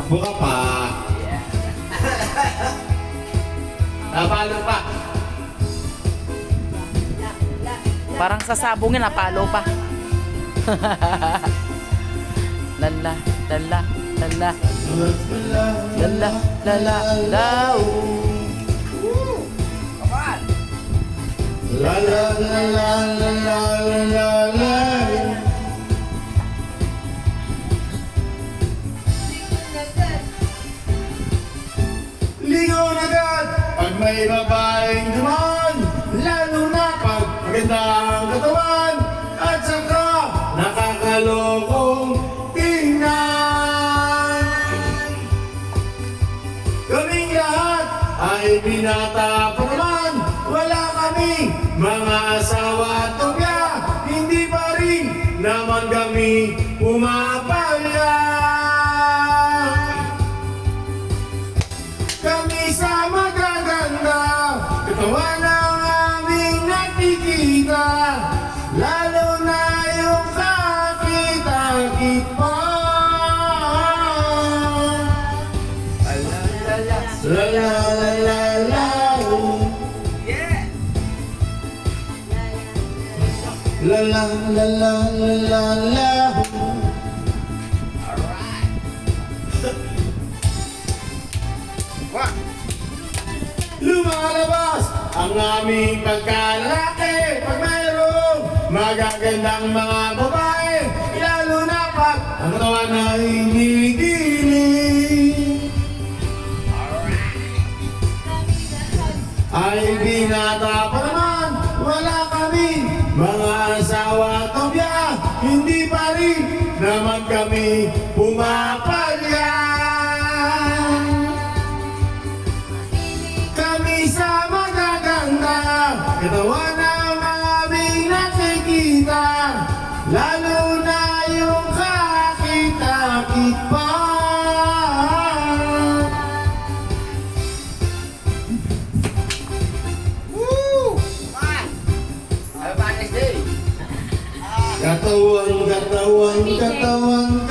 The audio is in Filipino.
Takbo ka pa. Napalo pa. Parang sasabungin, napalo pa. Lala, lala, lala. Lala, lala, lao. La la la la la la la la. Ligaw na agad pag may babaeng dumaan, lalo na pag maganda ang katawan at saka nakakalokong tingnan. Kaming lahat ay binata pa naman, wala kaming mga asawa at tubya, hindi pa rin naman kami pumapalya. Kami sa magaganda, katawan ang aming nakikita, lalo na yung kakita-kit pa. La la la la la. La la la la la la la. Alright. Lumalabas ang aming pagkalalaki pag mayroong magagandang mga babae, lalo na pag ang katawan ay hinigiling. Ay binata pa naman, wala kami mga asawa at tobya, hindi pa rin naman kami pumapalya. Kami sa magaganda, katawan ang aming nakikita, lalo na yung kakita-kit pa. Katawan, katawan, katawan,